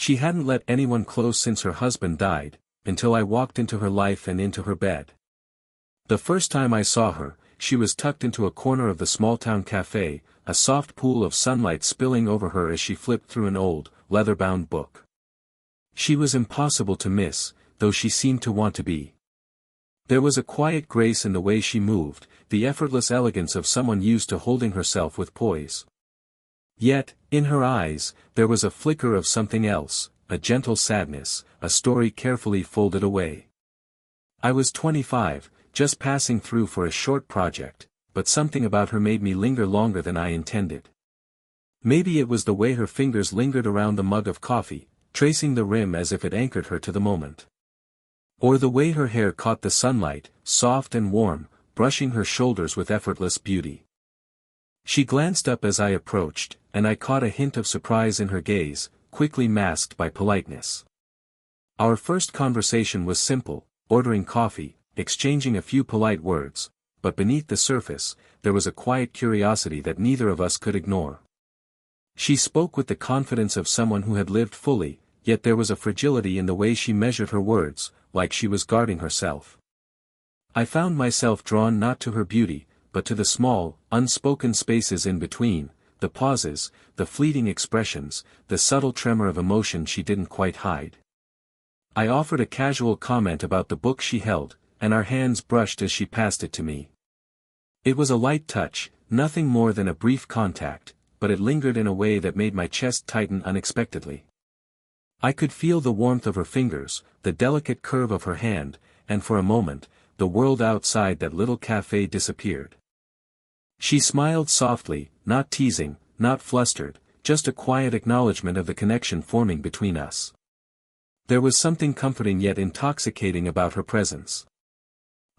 She hadn't let anyone close since her husband died, until I walked into her life and into her bed. The first time I saw her, she was tucked into a corner of the small-town cafe, a soft pool of sunlight spilling over her as she flipped through an old, leather-bound book. She was impossible to miss, though she seemed to want to be. There was a quiet grace in the way she moved, the effortless elegance of someone used to holding herself with poise. Yet, in her eyes, there was a flicker of something else, a gentle sadness, a story carefully folded away. I was 25, just passing through for a short project, but something about her made me linger longer than I intended. Maybe it was the way her fingers lingered around the mug of coffee, tracing the rim as if it anchored her to the moment. Or the way her hair caught the sunlight, soft and warm, brushing her shoulders with effortless beauty. She glanced up as I approached, and I caught a hint of surprise in her gaze, quickly masked by politeness. Our first conversation was simple, ordering coffee, exchanging a few polite words, but beneath the surface, there was a quiet curiosity that neither of us could ignore. She spoke with the confidence of someone who had lived fully, yet there was a fragility in the way she measured her words, like she was guarding herself. I found myself drawn not to her beauty, but to the small, unspoken spaces in between, the pauses, the fleeting expressions, the subtle tremor of emotion she didn't quite hide. I offered a casual comment about the book she held, and our hands brushed as she passed it to me. It was a light touch, nothing more than a brief contact, but it lingered in a way that made my chest tighten unexpectedly. I could feel the warmth of her fingers, the delicate curve of her hand, and for a moment, the world outside that little cafe disappeared. She smiled softly, not teasing, not flustered, just a quiet acknowledgement of the connection forming between us. There was something comforting yet intoxicating about her presence.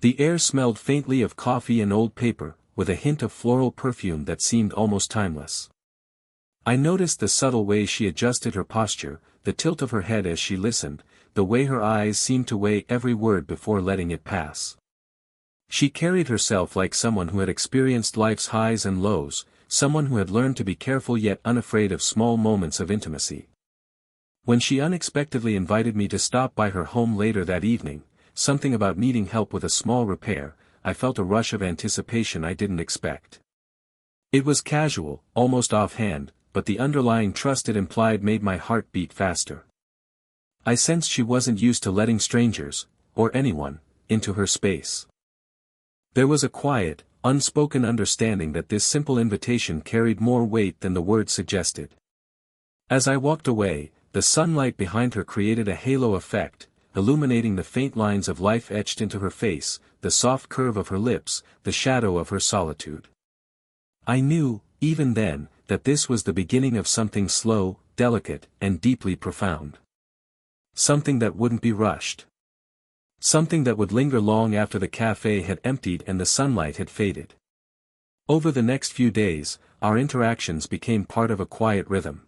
The air smelled faintly of coffee and old paper, with a hint of floral perfume that seemed almost timeless. I noticed the subtle way she adjusted her posture, the tilt of her head as she listened, the way her eyes seemed to weigh every word before letting it pass. She carried herself like someone who had experienced life's highs and lows, someone who had learned to be careful yet unafraid of small moments of intimacy. When she unexpectedly invited me to stop by her home later that evening, something about needing help with a small repair, I felt a rush of anticipation I didn't expect. It was casual, almost offhand, but the underlying trust it implied made my heart beat faster. I sensed she wasn't used to letting strangers, or anyone, into her space. There was a quiet, unspoken understanding that this simple invitation carried more weight than the words suggested. As I walked away, the sunlight behind her created a halo effect, illuminating the faint lines of life etched into her face, the soft curve of her lips, the shadow of her solitude. I knew, even then, that this was the beginning of something slow, delicate, and deeply profound. Something that wouldn't be rushed. Something that would linger long after the cafe had emptied and the sunlight had faded. Over the next few days, our interactions became part of a quiet rhythm.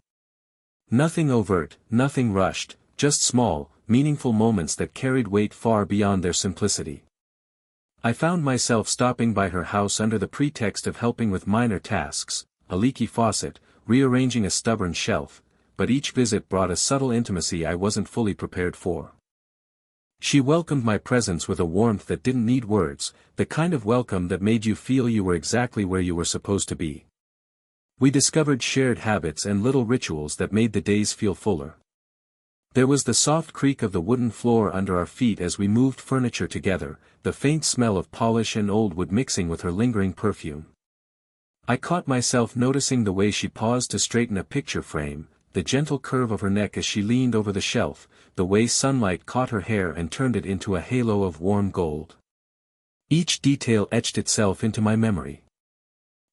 Nothing overt, nothing rushed, just small, meaningful moments that carried weight far beyond their simplicity. I found myself stopping by her house under the pretext of helping with minor tasks, a leaky faucet, rearranging a stubborn shelf, but each visit brought a subtle intimacy I wasn't fully prepared for. She welcomed my presence with a warmth that didn't need words, the kind of welcome that made you feel you were exactly where you were supposed to be. We discovered shared habits and little rituals that made the days feel fuller. There was the soft creak of the wooden floor under our feet as we moved furniture together, the faint smell of polish and old wood mixing with her lingering perfume. I caught myself noticing the way she paused to straighten a picture frame, the gentle curve of her neck as she leaned over the shelf, the way sunlight caught her hair and turned it into a halo of warm gold. Each detail etched itself into my memory.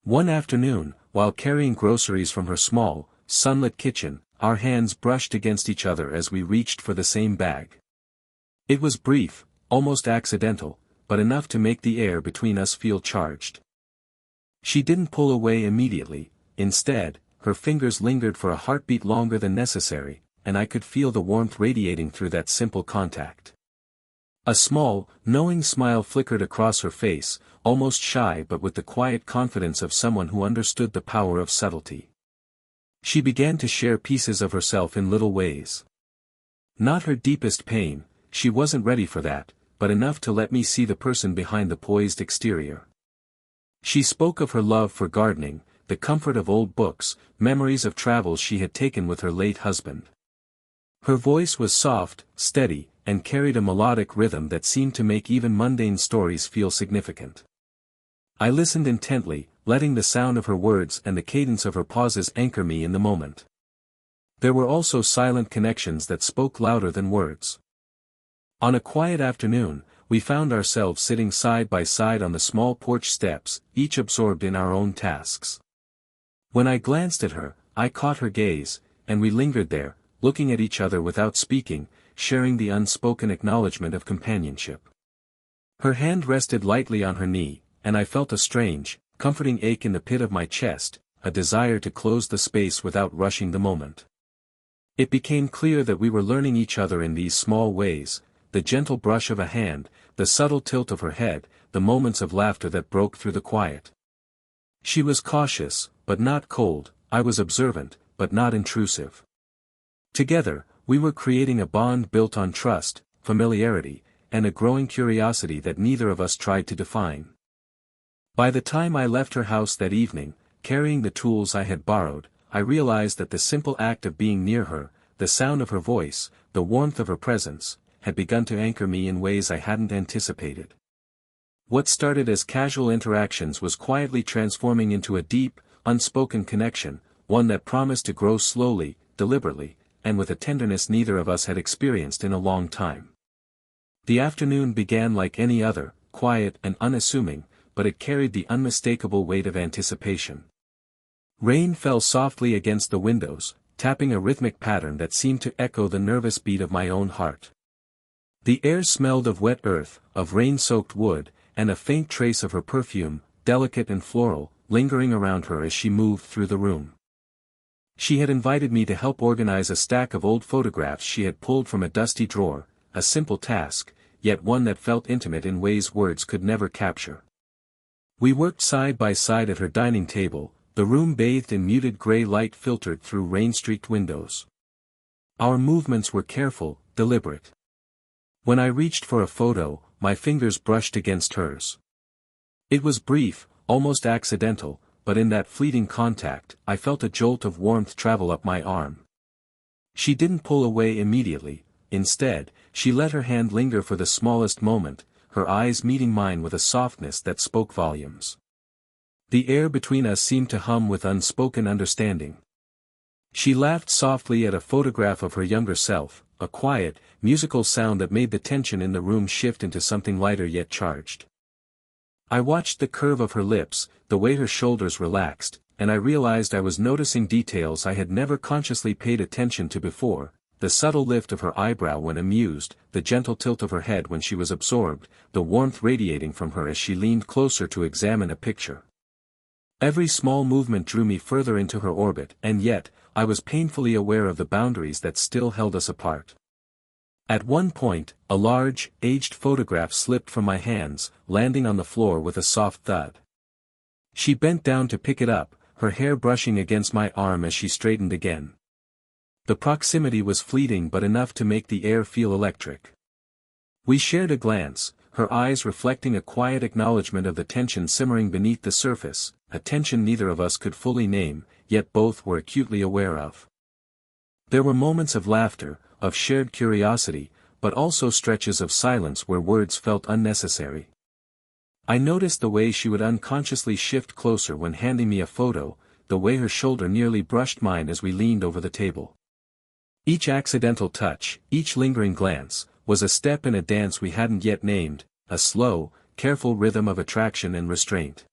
One afternoon, while carrying groceries from her small, sunlit kitchen, our hands brushed against each other as we reached for the same bag. It was brief, almost accidental, but enough to make the air between us feel charged. She didn't pull away immediately, instead, her fingers lingered for a heartbeat longer than necessary, and I could feel the warmth radiating through that simple contact. A small, knowing smile flickered across her face, almost shy but with the quiet confidence of someone who understood the power of subtlety. She began to share pieces of herself in little ways. Not her deepest pain, she wasn't ready for that, but enough to let me see the person behind the poised exterior. She spoke of her love for gardening, the comfort of old books, memories of travels she had taken with her late husband. Her voice was soft, steady, and carried a melodic rhythm that seemed to make even mundane stories feel significant. I listened intently, letting the sound of her words and the cadence of her pauses anchor me in the moment. There were also silent connections that spoke louder than words. On a quiet afternoon, we found ourselves sitting side by side on the small porch steps, each absorbed in our own tasks. When I glanced at her, I caught her gaze, and we lingered there, looking at each other without speaking, sharing the unspoken acknowledgement of companionship. Her hand rested lightly on her knee, and I felt a strange, comforting ache in the pit of my chest, a desire to close the space without rushing the moment. It became clear that we were learning each other in these small ways, the gentle brush of a hand, the subtle tilt of her head, the moments of laughter that broke through the quiet. She was cautious, but not cold, I was observant, but not intrusive. Together, we were creating a bond built on trust, familiarity, and a growing curiosity that neither of us tried to define. By the time I left her house that evening, carrying the tools I had borrowed, I realized that the simple act of being near her, the sound of her voice, the warmth of her presence, had begun to anchor me in ways I hadn't anticipated. What started as casual interactions was quietly transforming into a deep, unspoken connection, one that promised to grow slowly, deliberately, and with a tenderness neither of us had experienced in a long time. The afternoon began like any other, quiet and unassuming, but it carried the unmistakable weight of anticipation. Rain fell softly against the windows, tapping a rhythmic pattern that seemed to echo the nervous beat of my own heart. The air smelled of wet earth, of rain-soaked wood, and a faint trace of her perfume, delicate and floral, lingering around her as she moved through the room. She had invited me to help organize a stack of old photographs she had pulled from a dusty drawer, a simple task, yet one that felt intimate in ways words could never capture. We worked side by side at her dining table, the room bathed in muted gray light filtered through rain-streaked windows. Our movements were careful, deliberate. When I reached for a photo, my fingers brushed against hers. It was brief, almost accidental, but in that fleeting contact, I felt a jolt of warmth travel up my arm. She didn't pull away immediately, instead, she let her hand linger for the smallest moment, her eyes meeting mine with a softness that spoke volumes. The air between us seemed to hum with unspoken understanding. She laughed softly at a photograph of her younger self, a quiet, musical sound that made the tension in the room shift into something lighter yet charged. I watched the curve of her lips, the way her shoulders relaxed, and I realized I was noticing details I had never consciously paid attention to before, the subtle lift of her eyebrow when amused, the gentle tilt of her head when she was absorbed, the warmth radiating from her as she leaned closer to examine a picture. Every small movement drew me further into her orbit, and yet, I was painfully aware of the boundaries that still held us apart. At one point, a large, aged photograph slipped from my hands, landing on the floor with a soft thud. She bent down to pick it up, her hair brushing against my arm as she straightened again. The proximity was fleeting but enough to make the air feel electric. We shared a glance, her eyes reflecting a quiet acknowledgement of the tension simmering beneath the surface, a tension neither of us could fully name, yet both were acutely aware of. There were moments of laughter, of shared curiosity, but also stretches of silence where words felt unnecessary. I noticed the way she would unconsciously shift closer when handing me a photo, the way her shoulder nearly brushed mine as we leaned over the table. Each accidental touch, each lingering glance, was a step in a dance we hadn't yet named, a slow, careful rhythm of attraction and restraint.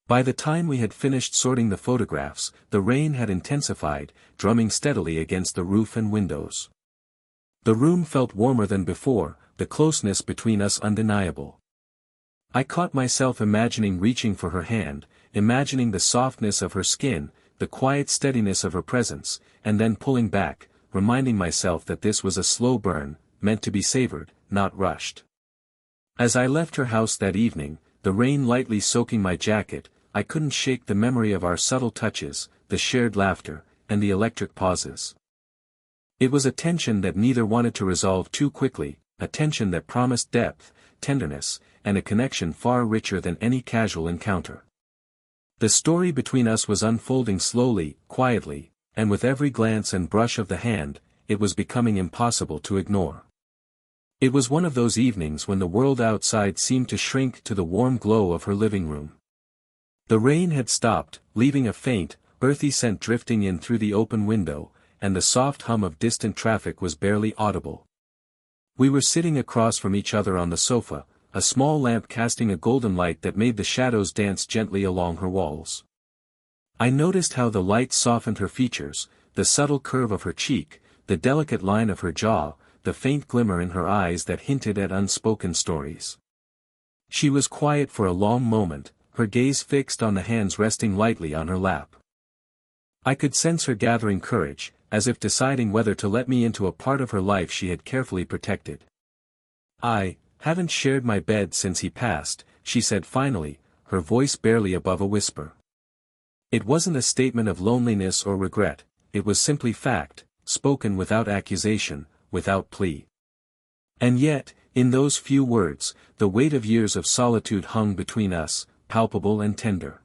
By the time we had finished sorting the photographs, the rain had intensified, drumming steadily against the roof and windows. The room felt warmer than before, the closeness between us undeniable. I caught myself imagining reaching for her hand, imagining the softness of her skin, the quiet steadiness of her presence, and then pulling back, reminding myself that this was a slow burn, meant to be savored, not rushed. As I left her house that evening, the rain lightly soaking my jacket, I couldn't shake the memory of our subtle touches, the shared laughter, and the electric pauses. It was a tension that neither wanted to resolve too quickly, a tension that promised depth, tenderness, and a connection far richer than any casual encounter. The story between us was unfolding slowly, quietly, and with every glance and brush of the hand, it was becoming impossible to ignore. It was one of those evenings when the world outside seemed to shrink to the warm glow of her living room. The rain had stopped, leaving a faint, earthy scent drifting in through the open window, and the soft hum of distant traffic was barely audible. We were sitting across from each other on the sofa, a small lamp casting a golden light that made the shadows dance gently along her walls. I noticed how the light softened her features, the subtle curve of her cheek, the delicate line of her jaw, the faint glimmer in her eyes that hinted at unspoken stories. She was quiet for a long moment, her gaze fixed on the hands resting lightly on her lap. I could sense her gathering courage, as if deciding whether to let me into a part of her life she had carefully protected. "I haven't shared my bed since he passed," she said finally, her voice barely above a whisper. It wasn't a statement of loneliness or regret, it was simply fact, spoken without accusation, without plea. And yet, in those few words, the weight of years of solitude hung between us, palpable and tender.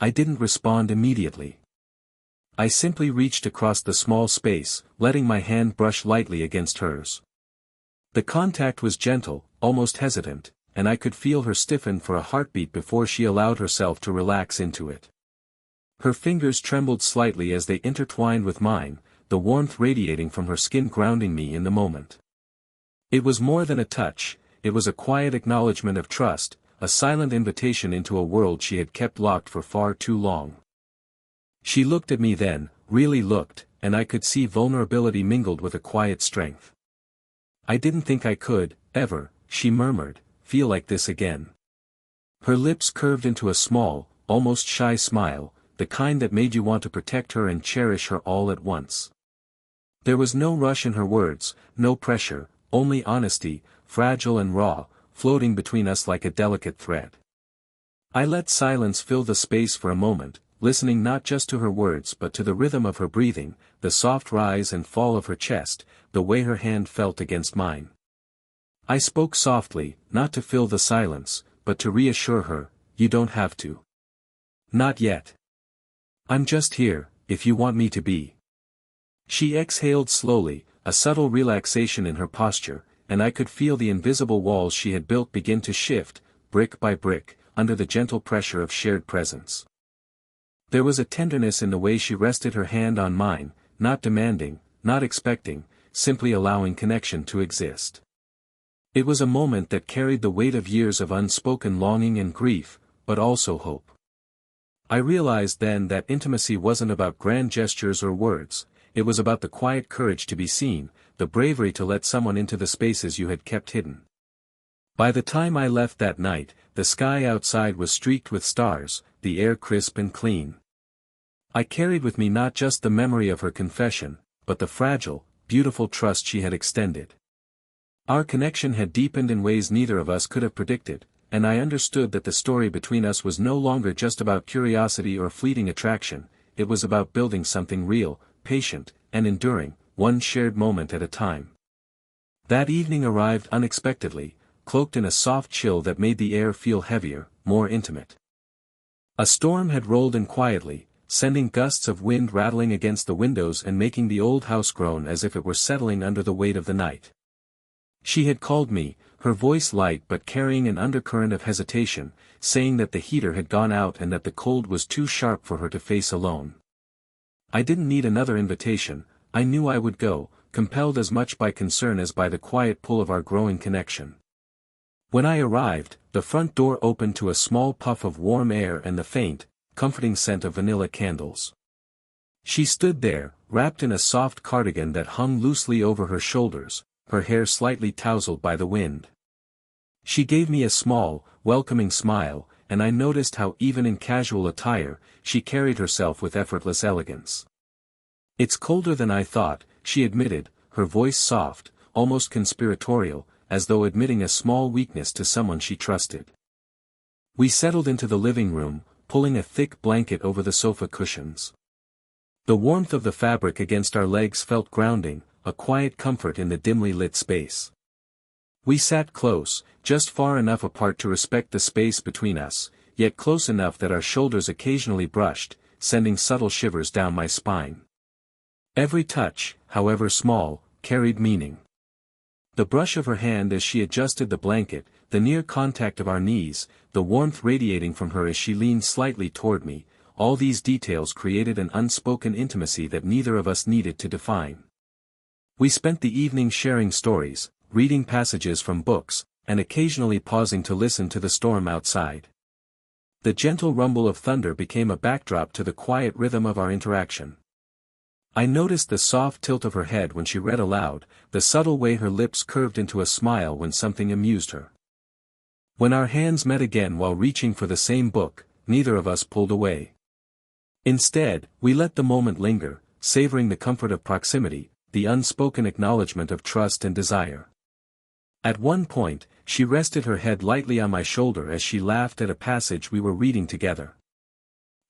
I didn't respond immediately. I simply reached across the small space, letting my hand brush lightly against hers. The contact was gentle, almost hesitant, and I could feel her stiffen for a heartbeat before she allowed herself to relax into it. Her fingers trembled slightly as they intertwined with mine, the warmth radiating from her skin grounding me in the moment. It was more than a touch, it was a quiet acknowledgement of trust, a silent invitation into a world she had kept locked for far too long. She looked at me then, really looked, and I could see vulnerability mingled with a quiet strength. "I didn't think I could, ever," she murmured, "feel like this again." Her lips curved into a small, almost shy smile, the kind that made you want to protect her and cherish her all at once. There was no rush in her words, no pressure, only honesty, fragile and raw, floating between us like a delicate thread. I let silence fill the space for a moment, listening not just to her words but to the rhythm of her breathing, the soft rise and fall of her chest, the way her hand felt against mine. I spoke softly, not to fill the silence, but to reassure her, "You don't have to. Not yet. I'm just here, if you want me to be." She exhaled slowly, a subtle relaxation in her posture, and I could feel the invisible walls she had built begin to shift, brick by brick, under the gentle pressure of shared presence. There was a tenderness in the way she rested her hand on mine, not demanding, not expecting, simply allowing connection to exist. It was a moment that carried the weight of years of unspoken longing and grief, but also hope. I realized then that intimacy wasn't about grand gestures or words, it was about the quiet courage to be seen, the bravery to let someone into the spaces you had kept hidden. By the time I left that night, the sky outside was streaked with stars, the air crisp and clean. I carried with me not just the memory of her confession, but the fragile, beautiful trust she had extended. Our connection had deepened in ways neither of us could have predicted, and I understood that the story between us was no longer just about curiosity or fleeting attraction, it was about building something real, patient, and enduring, one shared moment at a time. That evening arrived unexpectedly, cloaked in a soft chill that made the air feel heavier, more intimate. A storm had rolled in quietly, sending gusts of wind rattling against the windows and making the old house groan as if it were settling under the weight of the night. She had called me, her voice light but carrying an undercurrent of hesitation, saying that the heater had gone out and that the cold was too sharp for her to face alone. I didn't need another invitation, I knew I would go, compelled as much by concern as by the quiet pull of our growing connection. When I arrived, the front door opened to a small puff of warm air and the faint, comforting scent of vanilla candles. She stood there, wrapped in a soft cardigan that hung loosely over her shoulders, her hair slightly tousled by the wind. She gave me a small, welcoming smile, and I noticed how even in casual attire, she carried herself with effortless elegance. "It's colder than I thought," she admitted, her voice soft, almost conspiratorial, as though admitting a small weakness to someone she trusted. We settled into the living room, pulling a thick blanket over the sofa cushions. The warmth of the fabric against our legs felt grounding, a quiet comfort in the dimly lit space. We sat close, just far enough apart to respect the space between us, yet close enough that our shoulders occasionally brushed, sending subtle shivers down my spine. Every touch, however small, carried meaning. The brush of her hand as she adjusted the blanket, the near contact of our knees, the warmth radiating from her as she leaned slightly toward me, all these details created an unspoken intimacy that neither of us needed to define. We spent the evening sharing stories, reading passages from books, and occasionally pausing to listen to the storm outside. The gentle rumble of thunder became a backdrop to the quiet rhythm of our interaction. I noticed the soft tilt of her head when she read aloud, the subtle way her lips curved into a smile when something amused her. When our hands met again while reaching for the same book, neither of us pulled away. Instead, we let the moment linger, savoring the comfort of proximity, the unspoken acknowledgement of trust and desire. At one point, she rested her head lightly on my shoulder as she laughed at a passage we were reading together.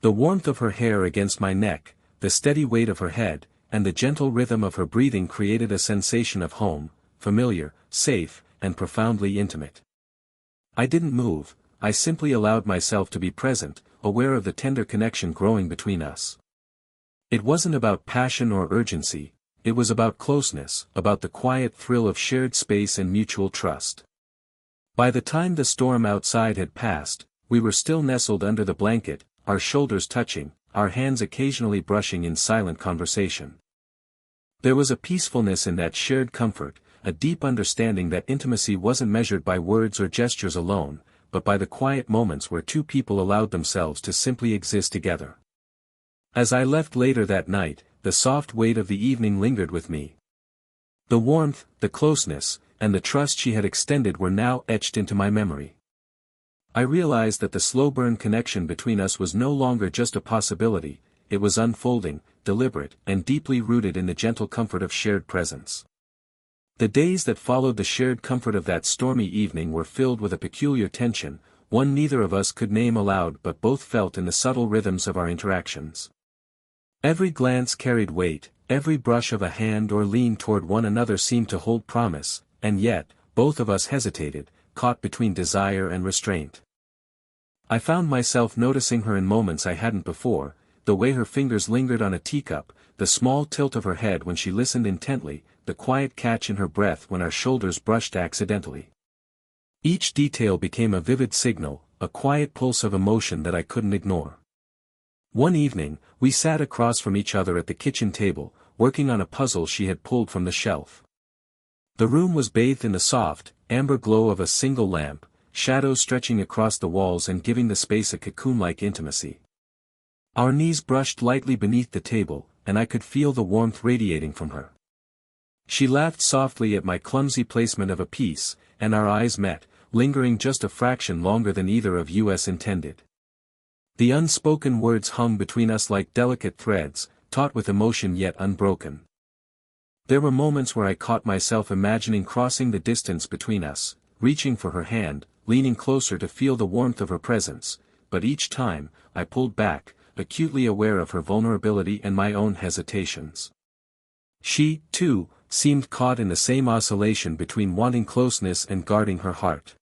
The warmth of her hair against my neck, the steady weight of her head, and the gentle rhythm of her breathing created a sensation of home, familiar, safe, and profoundly intimate. I didn't move, I simply allowed myself to be present, aware of the tender connection growing between us. It wasn't about passion or urgency, it was about closeness, about the quiet thrill of shared space and mutual trust. By the time the storm outside had passed, we were still nestled under the blanket, our shoulders touching, our hands occasionally brushing in silent conversation. There was a peacefulness in that shared comfort, a deep understanding that intimacy wasn't measured by words or gestures alone, but by the quiet moments where two people allowed themselves to simply exist together. As I left later that night, the soft weight of the evening lingered with me. The warmth, the closeness, and the trust she had extended were now etched into my memory. I realized that the slow-burn connection between us was no longer just a possibility, it was unfolding, deliberate, and deeply rooted in the gentle comfort of shared presence. The days that followed the shared comfort of that stormy evening were filled with a peculiar tension, one neither of us could name aloud but both felt in the subtle rhythms of our interactions. Every glance carried weight, every brush of a hand or lean toward one another seemed to hold promise, and yet, both of us hesitated, caught between desire and restraint. I found myself noticing her in moments I hadn't before, the way her fingers lingered on a teacup, the small tilt of her head when she listened intently, the quiet catch in her breath when our shoulders brushed accidentally. Each detail became a vivid signal, a quiet pulse of emotion that I couldn't ignore. One evening, we sat across from each other at the kitchen table, working on a puzzle she had pulled from the shelf. The room was bathed in the soft, amber glow of a single lamp, shadows stretching across the walls and giving the space a cocoon-like intimacy. Our knees brushed lightly beneath the table, and I could feel the warmth radiating from her. She laughed softly at my clumsy placement of a piece, and our eyes met, lingering just a fraction longer than either of us intended. The unspoken words hung between us like delicate threads, taut with emotion yet unbroken. There were moments where I caught myself imagining crossing the distance between us, reaching for her hand, leaning closer to feel the warmth of her presence, but each time, I pulled back, acutely aware of her vulnerability and my own hesitations. She, too, seemed caught in the same oscillation between wanting closeness and guarding her heart.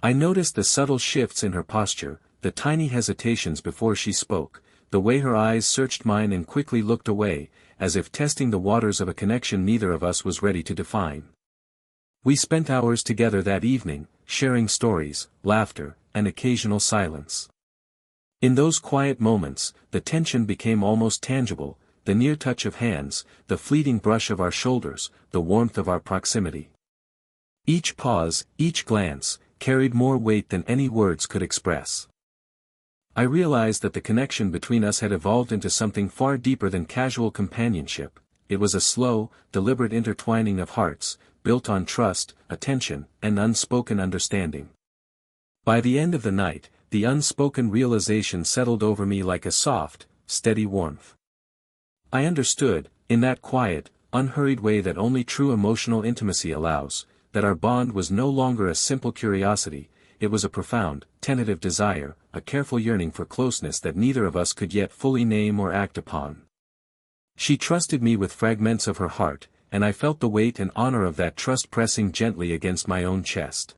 I noticed the subtle shifts in her posture, the tiny hesitations before she spoke, the way her eyes searched mine and quickly looked away, as if testing the waters of a connection neither of us was ready to define. We spent hours together that evening, sharing stories, laughter, and occasional silence. In those quiet moments, the tension became almost tangible, the near touch of hands, the fleeting brush of our shoulders, the warmth of our proximity. Each pause, each glance, carried more weight than any words could express. I realized that the connection between us had evolved into something far deeper than casual companionship. It was a slow, deliberate intertwining of hearts, built on trust, attention, and unspoken understanding. By the end of the night, the unspoken realization settled over me like a soft, steady warmth. I understood, in that quiet, unhurried way that only true emotional intimacy allows, that our bond was no longer a simple curiosity, it was a profound, tentative desire, a careful yearning for closeness that neither of us could yet fully name or act upon. She trusted me with fragments of her heart, and I felt the weight and honor of that trust pressing gently against my own chest.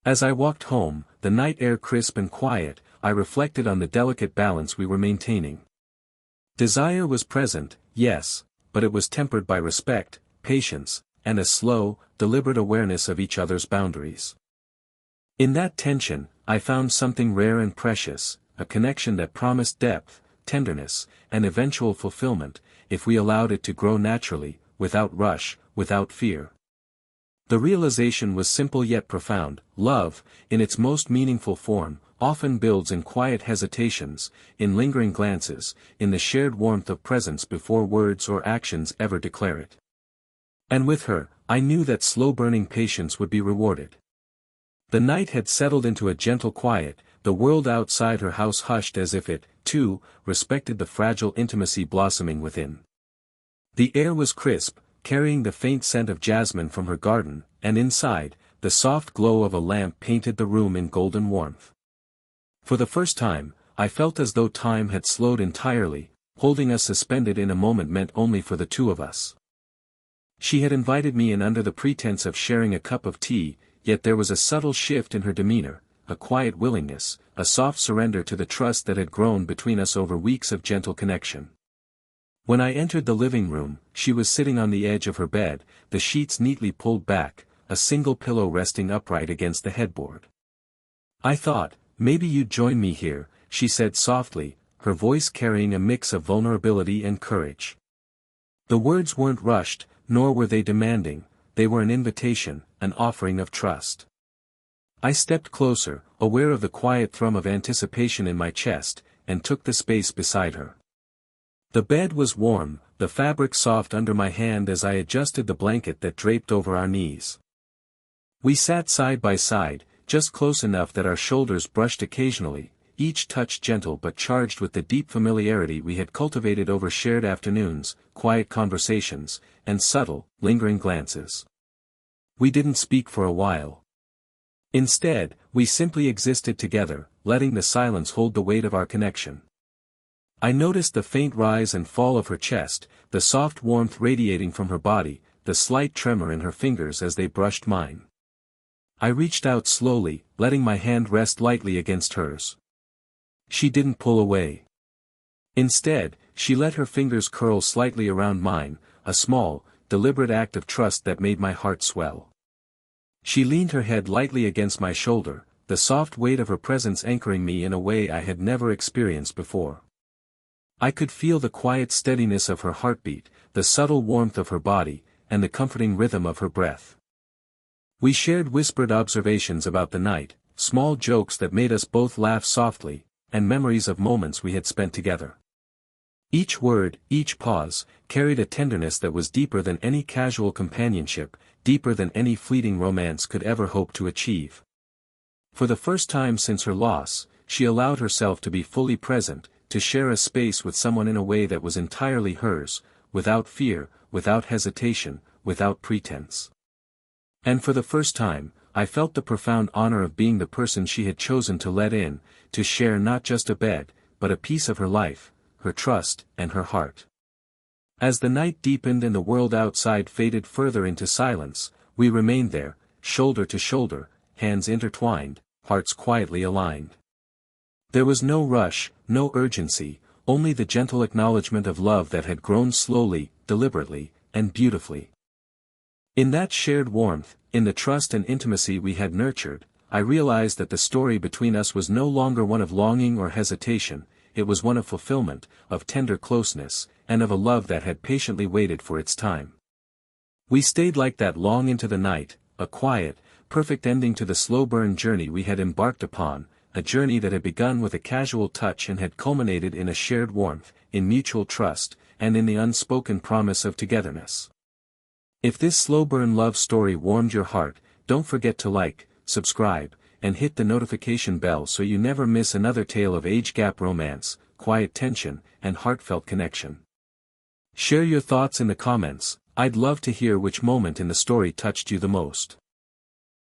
As I walked home, the night air crisp and quiet, I reflected on the delicate balance we were maintaining. Desire was present, yes, but it was tempered by respect, patience, and a slow, deliberate awareness of each other's boundaries. In that tension, I found something rare and precious, a connection that promised depth, tenderness, and eventual fulfillment, if we allowed it to grow naturally, without rush, without fear. The realization was simple yet profound. Love, in its most meaningful form, often builds in quiet hesitations, in lingering glances, in the shared warmth of presence before words or actions ever declare it. And with her, I knew that slow-burning patience would be rewarded. The night had settled into a gentle quiet, the world outside her house hushed as if it, too, respected the fragile intimacy blossoming within. The air was crisp, carrying the faint scent of jasmine from her garden, and inside, the soft glow of a lamp painted the room in golden warmth. For the first time, I felt as though time had slowed entirely, holding us suspended in a moment meant only for the two of us. She had invited me in under the pretense of sharing a cup of tea, yet there was a subtle shift in her demeanor, a quiet willingness, a soft surrender to the trust that had grown between us over weeks of gentle connection. When I entered the living room, she was sitting on the edge of her bed, the sheets neatly pulled back, a single pillow resting upright against the headboard. "I thought, maybe you'd join me here," she said softly, her voice carrying a mix of vulnerability and courage. The words weren't rushed, nor were they demanding, they were an invitation, an offering of trust. I stepped closer, aware of the quiet thrum of anticipation in my chest, and took the space beside her. The bed was warm, the fabric soft under my hand as I adjusted the blanket that draped over our knees. We sat side by side, just close enough that our shoulders brushed occasionally, each touch gentle but charged with the deep familiarity we had cultivated over shared afternoons, quiet conversations, and subtle, lingering glances. We didn't speak for a while. Instead, we simply existed together, letting the silence hold the weight of our connection. I noticed the faint rise and fall of her chest, the soft warmth radiating from her body, the slight tremor in her fingers as they brushed mine. I reached out slowly, letting my hand rest lightly against hers. She didn't pull away. Instead, she let her fingers curl slightly around mine, a small, deliberate act of trust that made my heart swell. She leaned her head lightly against my shoulder, the soft weight of her presence anchoring me in a way I had never experienced before. I could feel the quiet steadiness of her heartbeat, the subtle warmth of her body, and the comforting rhythm of her breath. We shared whispered observations about the night, small jokes that made us both laugh softly, and memories of moments we had spent together. Each word, each pause, carried a tenderness that was deeper than any casual companionship, deeper than any fleeting romance could ever hope to achieve. For the first time since her loss, she allowed herself to be fully present, to share a space with someone in a way that was entirely hers, without fear, without hesitation, without pretense. And for the first time, I felt the profound honor of being the person she had chosen to let in, to share not just a bed, but a piece of her life, her trust, and her heart. As the night deepened and the world outside faded further into silence, we remained there, shoulder to shoulder, hands intertwined, hearts quietly aligned. There was no rush, no urgency, only the gentle acknowledgement of love that had grown slowly, deliberately, and beautifully. In that shared warmth, in the trust and intimacy we had nurtured, I realized that the story between us was no longer one of longing or hesitation, it was one of fulfillment, of tender closeness, and of a love that had patiently waited for its time. We stayed like that long into the night, a quiet, perfect ending to the slow-burn journey we had embarked upon, a journey that had begun with a casual touch and had culminated in a shared warmth, in mutual trust, and in the unspoken promise of togetherness. If this slow-burn love story warmed your heart, don't forget to like, subscribe, and hit the notification bell so you never miss another tale of age-gap romance, quiet tension, and heartfelt connection. Share your thoughts in the comments, I'd love to hear which moment in the story touched you the most.